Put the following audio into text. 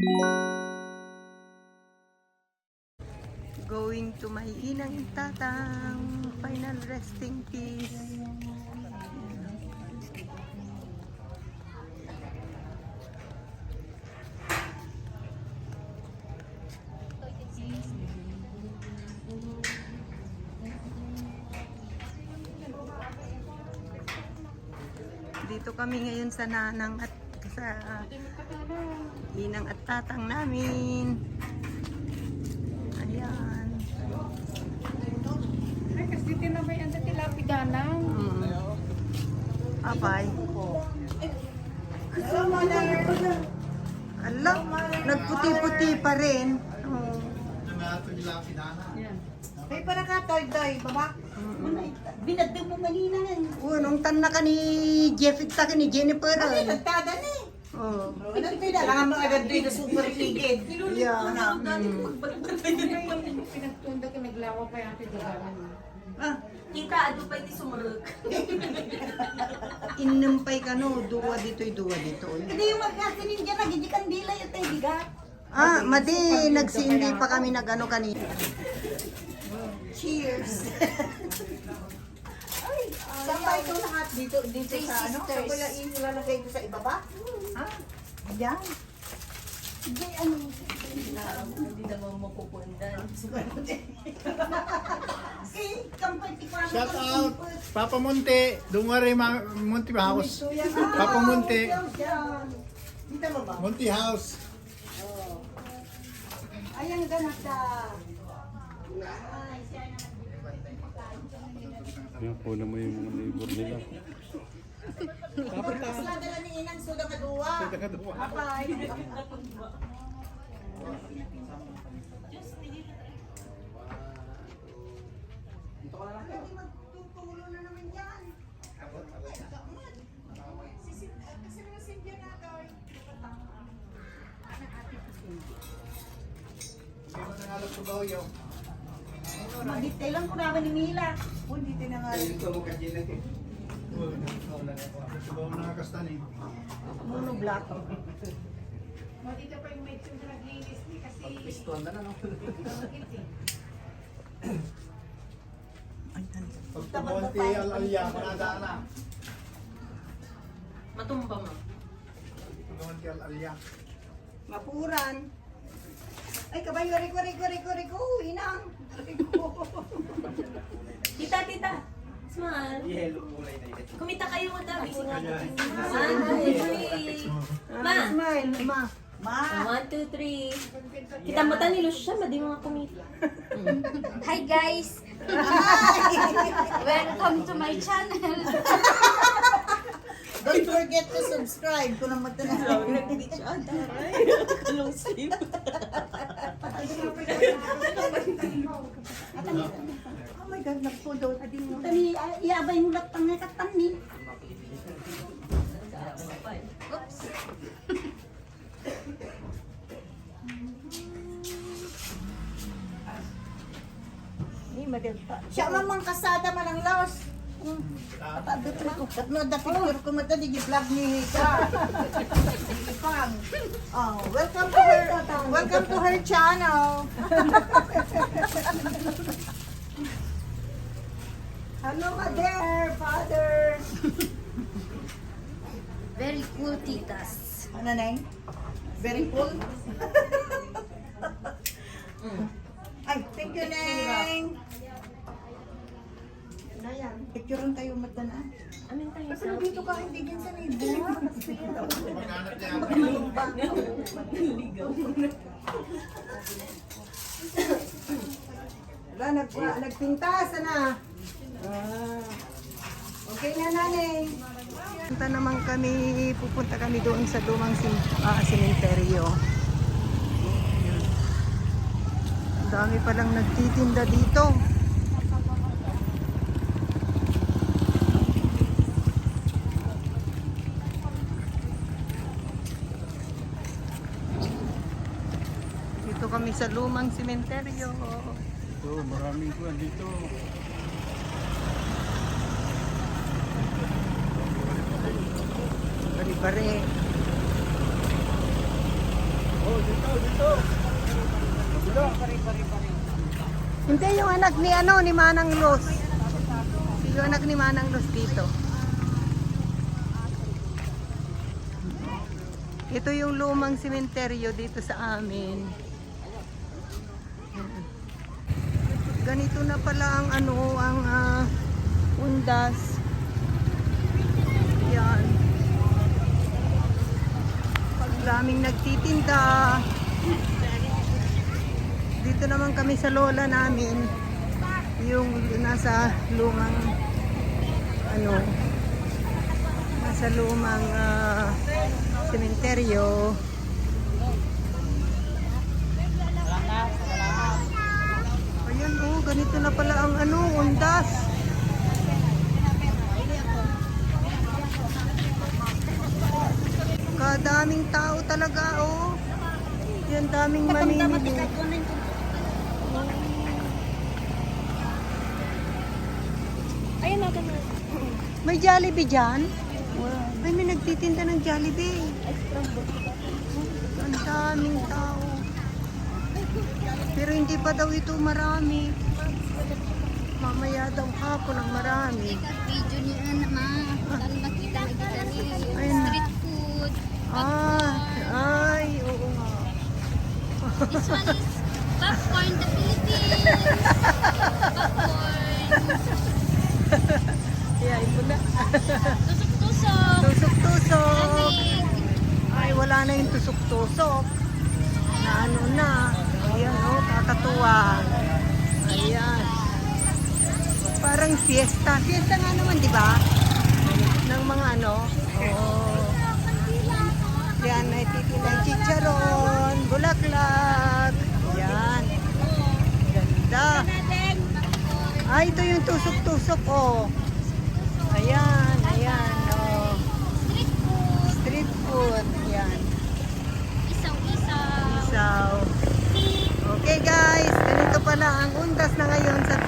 Going to my inang tatang. Final resting place. Dito kami ngayon sa nanang at sa inang at tatang namin. Ayan. Ay, kasi tinabayan sa tilapidanang. Abay. Ala, nagputi-puti pa rin. Oh. Kaya para ka, toy, baba. Binagdag mo manina nga. Nung tan na ka ni Jeff, ka ni Jennifer. Ay, nagtada na eh. Oh. Kailangan mo agad rin na super ligid. Yeah. Pinagtunda ka, naglawa pa yung tilapidanan. Kita, ado pa iti sumurog. Inampay ka no, duwa dito'y duwa dito. Hindi yung magkasinin dyan, nagindi kandila yung tayo bigat. Madi, nagsindi pa kami nag-ano kanina. Cheers! Ay, saan ba ito lahat? Dito sa ano? Saan ko yung ilalagay ko sa ibaba? Ayan. Hindi, ano? Hindi naman mapupundan. Shout out, Papa Monte, Dungare Monte House. Papa Monte, Dito mo ba? Monte House. Ayan, ganap na. Yan, kunin mo yung mga neighbor nila. Sila dala ni Inang Suda Kadua. Apay. Hindi magtutulo na naman yan. Kasi nasin dyan na gawin. Mag-detail lang ko naman ni Mila. Hindi tinangal. Mono black. Dito pa yung medyo naglinis kasi... Pag Monte Al-Alya, manada na. Matumba mo. Monte Al-Alya. Mapuran. Ay, kabayo, riko, inang. Tita. Smile. Kumita kayo mo daw. Ma. Smile, ma. Ma. 1, 2, 3. Kita mo tani siya, madi mga kumita. Hi guys! Welcome to my channel! Don't forget to subscribe kung naman ito na. Kalong sleep. Oh my God, nagpudot. Tani, iabay mo lang pang nakatani. Oops. Siya mamang kasada man ang laos. Patadot mo. Tatno da picture ko mata di vlog ni Ka. Ipang. Oh, welcome to her channel. Hello ka there, father. Very cool titas. Ano na yun? Very cool. Ay, thank you, Neng. Ayan, picturean tayo mata na. Amin tayo Kasi sa dito ka hindi din sa nido. Wala, nagpintas na. Okay na, nanay. Pupunta kami doon sa lumang simenteryo. Ang dami palang nagtitinda dito. Dito kami sa lumang simenteryo. So, maraming kuwan dito. Bari-bari. Hindi, yung anak ni ni Manang Luz. Yung anak ni Manang Luz dito. Ito yung lumang sementeryo dito sa amin. Ganito na pala ang undas. Yan. Daming nagtitinda. Dito naman kami sa lola namin. Yung nasa lumang nasa lumang sementeryo. Ayan, ganito na pala ang undas. Kadaming tao talaga, Yan, daming mamimili. Ayun natin. May Jollibee dyan? Ay, may nagtitinda ng Jollibee. Ang daming tao. Pero hindi pa daw ito marami. Mamaya daw hapon ang marami. Video niya ma. Saan makita na kita niya. Ayun na. Street food. Ay, oo nga. This one is popcorn the Philippines. Popcorn. Ayan mo na. Tusok-tusok. Tusok-tusok. Lamig. Ay, wala na yung tusok-tusok. Na. Ayan, kakatuwa. Ayan. Parang fiesta. Fiesta nga naman, di ba? Ng mga Yan, ay titinang chicharon, bulaklak. Yan. Ganda. Ay, ito yung tusok-tusok, Ayan, Street food. Street food. Yan. Isaw-isaw. So, okay guys, ganito pala ang undas na ngayon sa